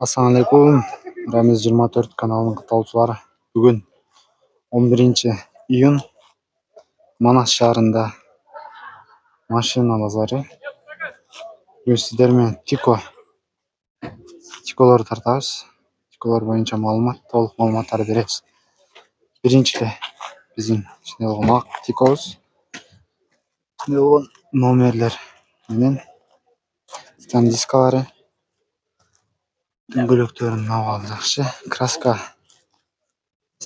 Ассалаумағалейкум. Рамиз 24 каналының қатысушылары. Бүгін 11 июнь Манас шаарында машина базары. Бүгін сіздермен Тиколар тартабыз. Тиколар боюнча толық маалыматтар беребиз. Биринчи биздин ак Тикобуз. Номерлер менен дискалары. Дөңгөлөктөрүнүн абалы жакшы. Краска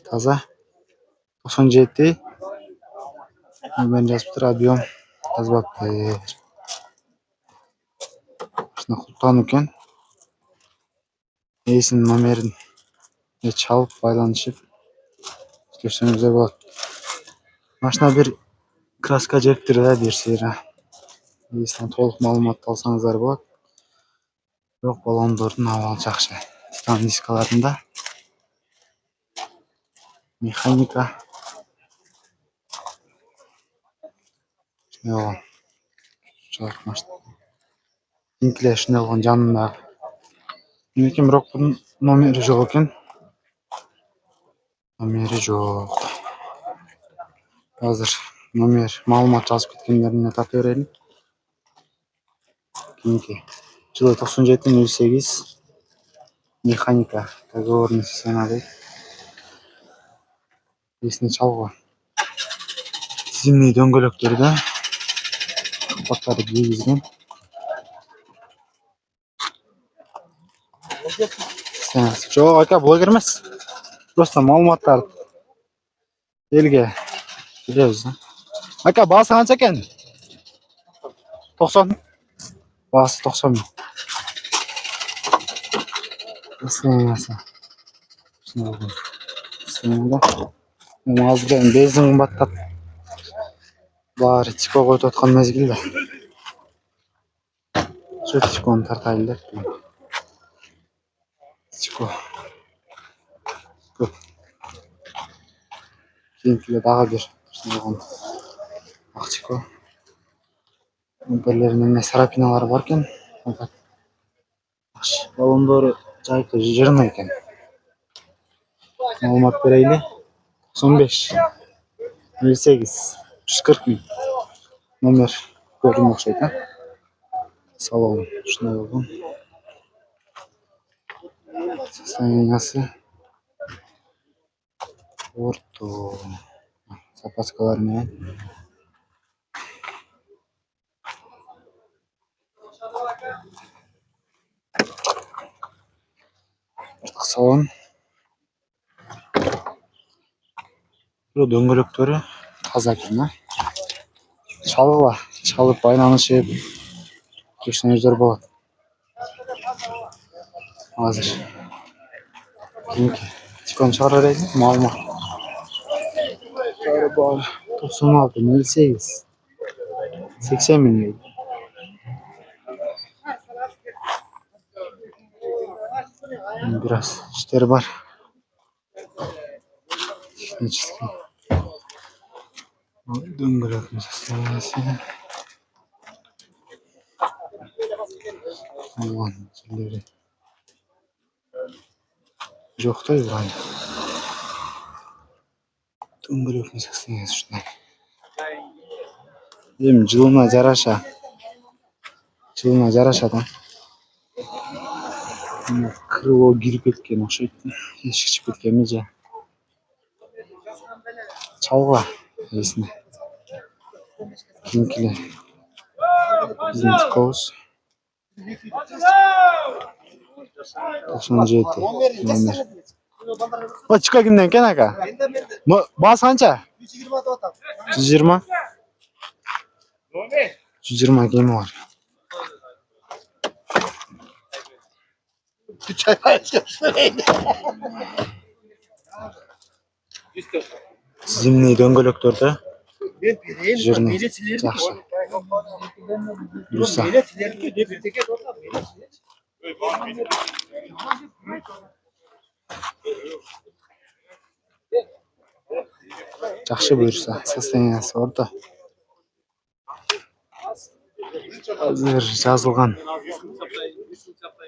таза. 97. Ben жазып тұр, объем жазбапты. Шына құлттан екен. Есінің номерін чалып, байланышып көрсеңіздер болады. Машина бір краска жеп тұр да берсейра. Есінен толық маалымат алсаңыздар болады. Жоқ, баллондордун абалы жакшы. Титан дискаларында механика. Yok. Çalışmıştı. İnkleşinde olan canında. Lekin biroq bunun nomeri yo'q ekan. Nomeri yo'q. Hozir nomer ma'lumot yozib ketganlarini topaveraylik. Keyingi жылы 97-08 механика договорный сценарий. Есіне чалғы. Зимний дөңгөлөктөрдө капоттары кийгизген. Жоқ, ака, блогер емес. Просто маалыматтар элге беребиз. Ака, баасы канча экен? 90. Баасы 90 миң. Азыр бензин кымбаттап баары Тико койтуп аткан мезгилде. Şu Tiko'nu tartaylı деп. Tiko. Keyinkiler daha bir. Ак Tiko. Birilerinin sarapinaları varken. Balondoru жайкы 20 eкен. Маалымат берейли. 95. 58. 140 миң. Номер көрдüm окшойт, а? Салон. Шундай болгон. Состояниясы орто. Запаскалар менен. Салон. Bu дөңгөлөктөрү таза экен, а? Çalıp байланышып көрсөңүздөр болот. Азыр кийинки Тикону чыгара берейли, маалымат. 96, 58, 80 миң дейт. Biraz işleri var. Технический. Дөңгөлөктүн состояниясы. Алган жерлери жоктой буран. Дөңгөлөктүн состояниясы ушундай. Эми жылына жараша да. Крыло кирип кеткен окшойт. Эшик чыгып кеткенби же? Чалга есіне. Кийинкилер биздин Тикобуз. 97 номер. О, Тико кимден экен, ака? Баасы канча? 120. 120 кеми бар. Зимний дөңгөлөктөрдө жирный жакшы. Буюрса. Жакшы буюрса, состояниясы орто. Азыр жазылган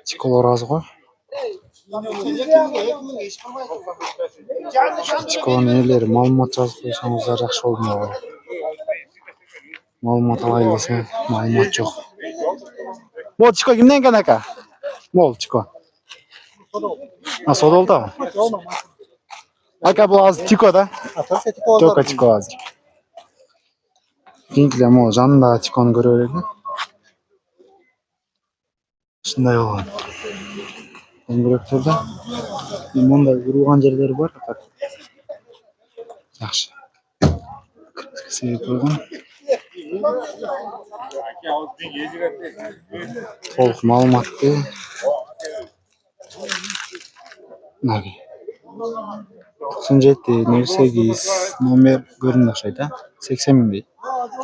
Тиколор аз го. Чиконың нелері маалымат жазып қойсаңыздар жақсы болмау. Маалымат алайын десе, маалымат жоқ. Бол, Чико кімнен екен ака? Бол, Чико. Сода болды ма? Ака бұл азыр Чико да? Жоқ, Чико азыр. Кейінкілер мол жанындағы Чиконы көре береді. Шындай болған. Дөңгелектерде мұндай ұрылған жерлері бар. Жақсы. Кіргізгісі қойған. Толық маалыматты. Наги. 9708 номер көрінді ұқсайды. 80 мың дейді.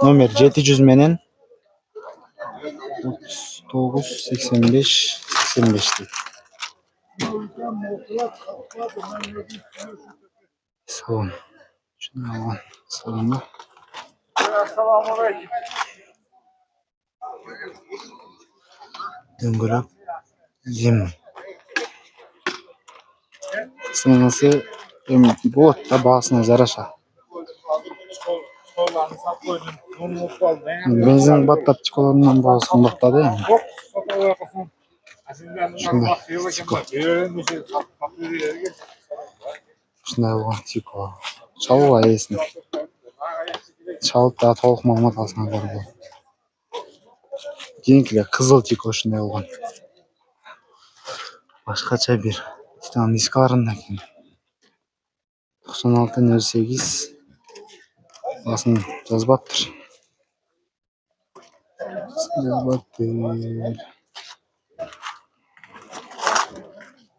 Номер 700 менен 3985 дейді. Салон. Şunu alalım. Salonda. Döngülük zim. Sınırlısı bu da bağısına zaraşa. Benzin battap çikolarından bağısı kımbakladı ya. Şunday Çiko. Şunday olған Çiko. Çalığa есін. Çalıp daha толық мағлұмат алсаңыздар болады. Кейінкілер қызыл Çiko шындай болған. Başqacha bir Titan дискаларында екен. 9608 басын жазбаптыр.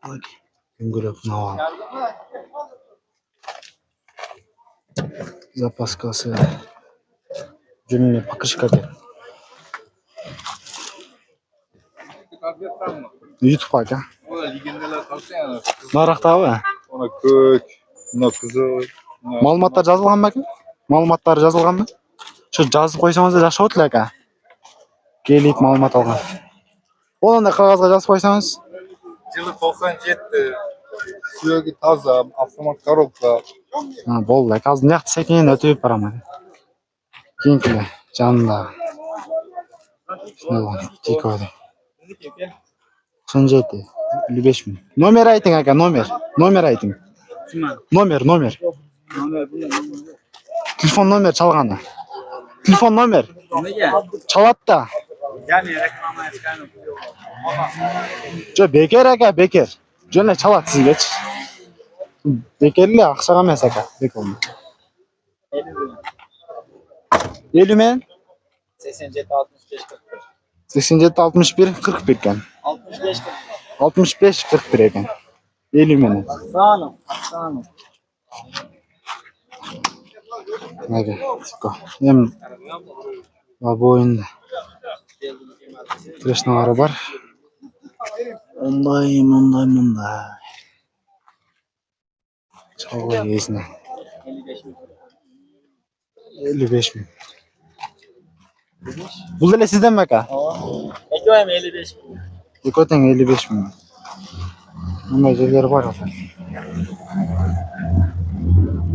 Дөңгелек мынау. Запаскасы. Жүніне покрышка бер. YouTube ака. Нарақтағы? Ona kök, ona kızıl. Маалыматтар жазылған ба екен? Маалыматтар жазылған ба? Şu жазып қойсаңыз жақсы болады ака. Келіп маалымат алған. Оны да қағазға жазып қойсаңыз. Жылы 97. Sürekli taza, avtomat коробка. Болды. Қазір мынақты секеннен өтіп барамын. Кейінкілер жанында. Тикоды. 97 55 мың. Номер айтың ака, номер. Номер айтың. Номер. Телефон номер çalғаны. Telefon номер. Çalat da. Jo beker aka, beker. Jone çalat siz geç. Bekerli ақшаға емес aka. Bek olma. 50 men? 87 61 41 ekan. 65 41 ekan. 50 men. Sağ Hadi, Çiko. Hem bu oyunda Krishnaları var. Onday. Çalgı gezine. 55 bin. Bu da sizden mi aka? Ekoyem 55 bin. Ekoten 55 bin. Bunlar yerleri var zaten.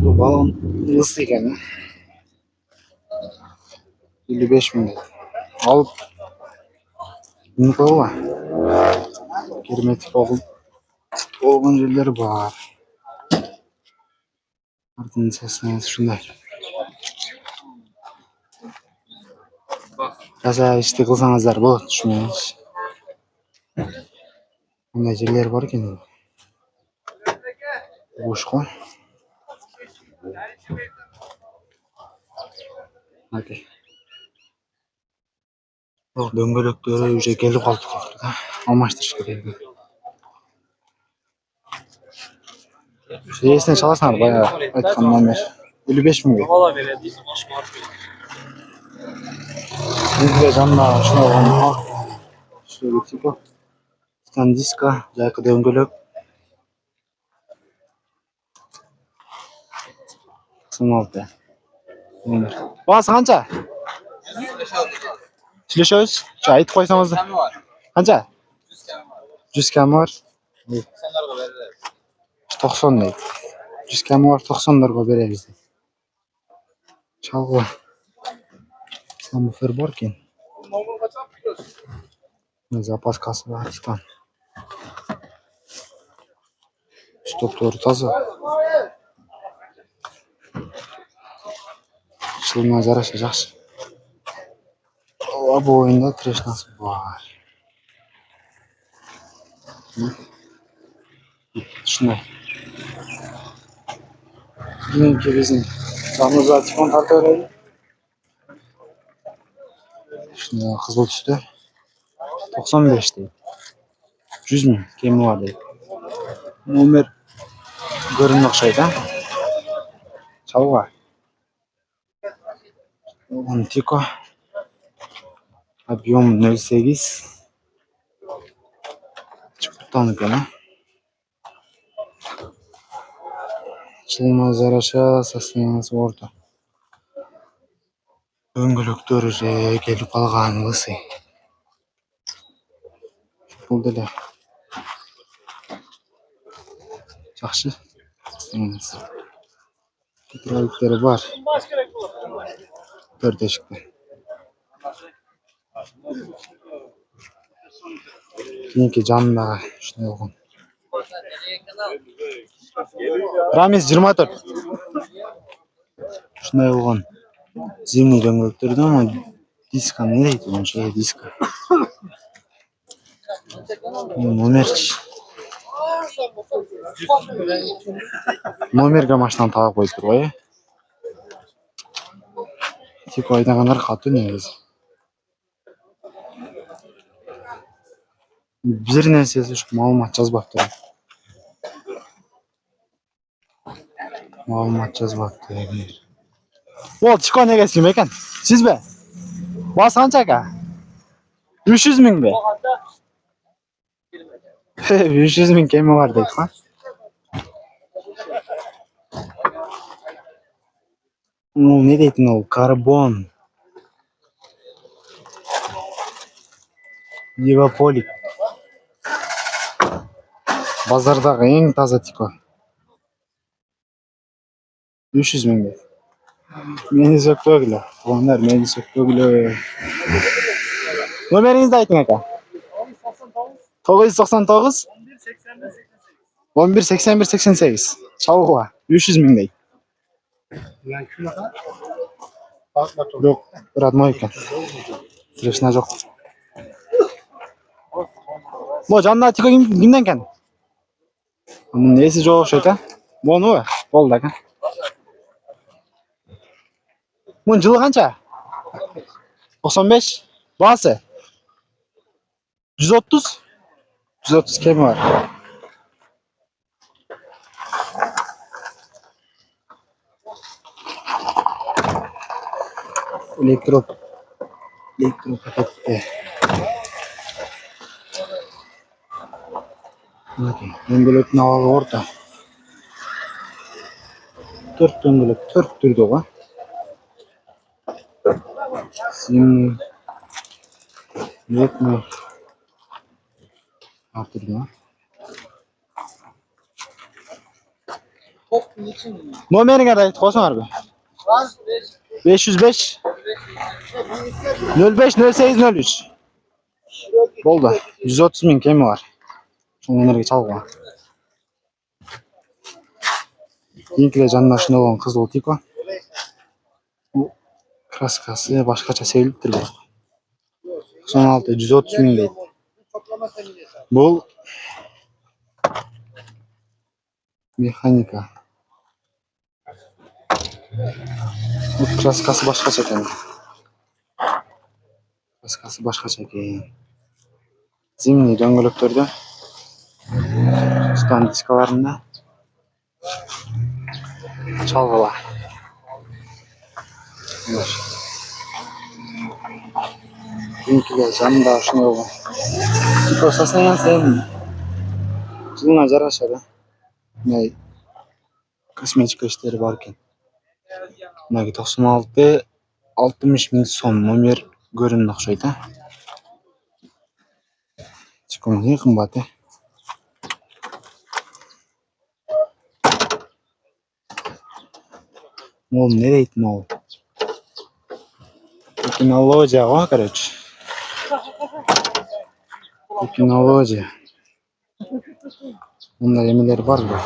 Bu balon ısı ekan. 55 bin. Alıp bunu koyma. Hermetik olgun yerleri var. Ardından seslenmesi şunday. Kaza işte kılsanızlar bu düşünmeyiz. Bunday yerler var ekan. Boş koy. Hadi. Bak döngülükleri уже kelip kaldık da. Almaştırış gerek. Esine çalarsan bayağı aytkan номер. 55 bin. Valla veredi. Bizde canla şuna olma. Şöyle Çiko. Titan diska, jayqı döngülük. Sınavdı. Номер. Bağısı qancha? Сөйлешеміз. Айтып қойсаңыз. Қанша? 100 кәмі бар. 90'larga verirler. 90 deydi. 100 kemi var 90'larga bereriz deydi. Çalgı. Subwoofer var ki. Zapaskası var Titan. Stopları taza. Şılına yaraşa жақсы. Bu oyunda treşnası var. Şunday. Yine bizim canımıza Titan kartı öğrendi. Şunday kızıl түсті. 95 deydi. 100 mü? Kemi var deydi. Номер görünme okşaydı. Çalı var. Tiko. Объем 0,8. Çıkırttanı gene. Çılmaz yaraşa состояниесі орта. Дөңгелектер же келіп қалған лысый. Бұл деле. Жақсы. Состояниесі. Гидравликтері бар. Baş gerek olur. 4 eşikli. Кейінгі жанындағы шынай болған. Рамес 24. Шынай болған. Зимний дөңгелектерді ama диска не дейді онша диска. Номерч. Номерге машинаны тағып қойып тұр ғой. Тек айдағандар қатты негізі. Bir нәрсесі үшін маалымат жазбапты. Маалымат жазбапты. Ол Тико неге кім екен? Сіз бе? Басы қанша ка? 300 мың бе? 300 мың кемі бар дейді қа? Ол не дейтін ол? Карбон. Еваполик. Базардағы ең таза Тико. 300 мың дейді. Meni söktüğüyle. Onlar meni söktüğüyle. Numaranızı da aytın aka. 999 11 81 88. Çabuk var. 300 bin değil. Yok. Radmoy ekan. Sırışına yok. Bu canlı Tiko kimden ekan? Bunun neyse çok şey ekan. Bu ne? Oldu ekan. Bunun жылы қанша? 95. Bası. 130. 130 kemi var. Elektro pakette. Bakın, döngülük navalı orta. 4 döngülük, 4 türde var. Sim Netme artırma. Numaranı kadar koysan harbi. 505 05 08 03. Oldu. 130 bin kemi var. Şunları çalma. Linkle canlaşında olan kızıl Tiko. Bu kraskası başkaça seviliptir bu. 96 130 bin değil. Bu mekanika. Bu kraskası başkaça ekan. Kraskası başkaça ekan. Zimni döngülüktörde. Titan diskalarında çalgılar. Linkle canında şunu oldu. Tiko saslayan sen жылына жараша да. Мындай косметика иштери бар экен. Мынагы 96 60 миң сом номер көрүнүп окшойт а. Чыккан не кымбат Ол не дейтін ол? Эпинология ғой, короче. Эпинология. Мұндай емелер бар ғой.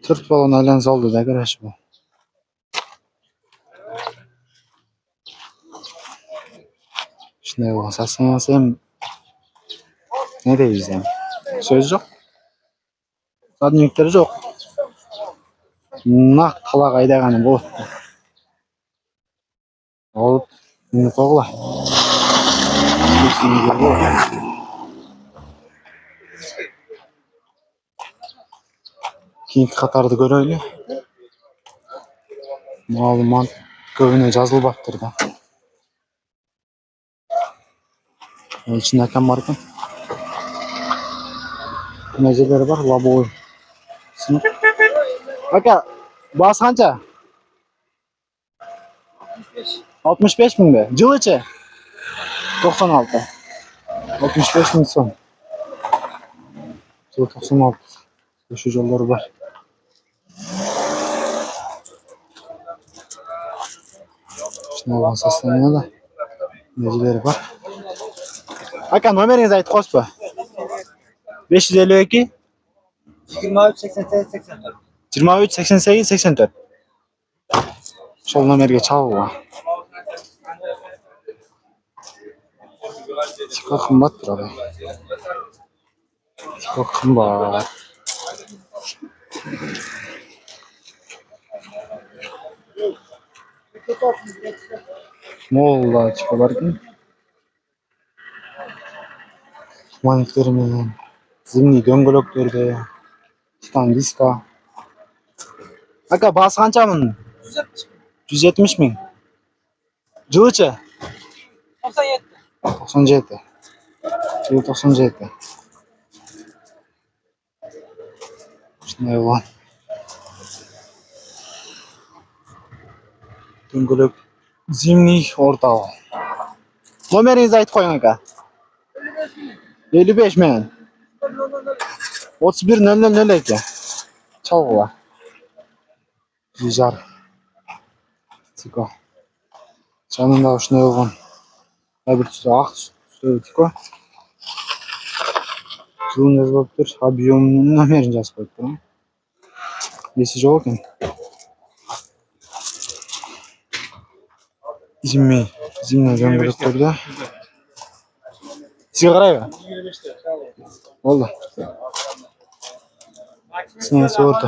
Төрт балон айлан салды да, короче, бұл. Шындай болған сасымасам, не дейбіз енді? Сөз жоқ. Задниктер жоқ. Нақ талақ айдағаны бұл. Алып, мені тоғыла. Кейінгі қатарды көрелі. Малыман көбіне жазылбаптыр да. Оның ішінде әкем бар екен. Мәжелері бар, лобовой. Ака, басы қанша? 65 мың бе? Жылы че? 96. 65 мың сон. Жылы 96. Көшу жолдары бар. Шыналған состояниеда. Межелері бар. Ака, номеріңізді айтып қойсыз ба? 552 23 88 84. 23 88 84. Сол номерге чалуға. Типа қымбат тұрады. Типа қымбат. Молда типа бар екен. Маниктер мен зимний дөңгелектерде. Титан диска. Ака, басы қанша мұның? 170 мың. Жылы че? 97. 97. Жылы 97. Шындай болған. Дөңгелек зимний орталық. Номеріңізді айтып қойың, ака. 55 мен. 31 002. Чалғыла. Жар. Тико. Жанында ушундай болгон. Бир түсі ак түсті тико. Жылын жазып тұр. Объемның номерін жазып қойып тұр. Есі жоқ екен. Зимний дөңгелектерде. Сізге қарай ба? Болды. Сінесі орта.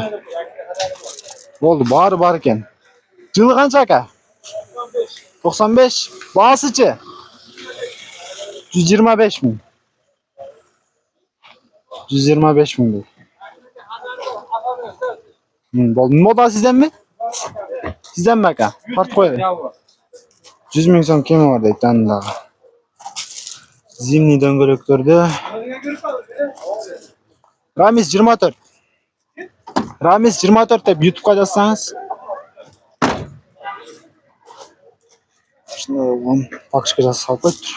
Болды, бары бар екен. Жылы қанша ака? 95. Басы че? 125 мың. 125 мың бұл. Болды. Мода сізден ме? Сізден ме ака? Тарт қойды. 100 мың сон кемі бар дейді жанындағы. Зимний дөңгелектерде. Рамис 24. Рамис 24 деп ютубқа жазсаңыз. Шындай болған пакшқа жазып салып қойып тұр.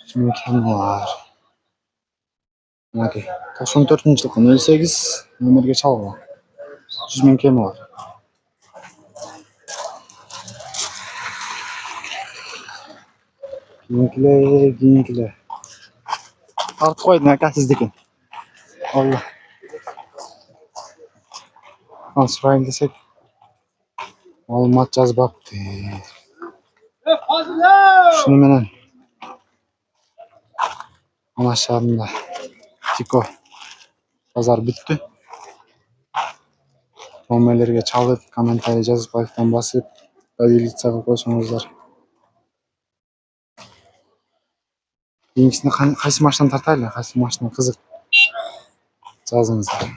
Şimdi kim var? Hadi. 94. жылғы 08 номерге çalgı. 100 000 kemi var. Kiyinkiler. Artık koydun aka sizdeki. Allah. Ansırayım desek. Malumat жазбапты. Şunu menen. Ana şarında. Tiko. Pazar bitti. Номерлерге çalıp, комментарий жазып, лайктан басып, поделиться қойсаңыздар. Кейінгісіне қайсы машинаны тартайлы, қайсы машина қызық жазыңыздар.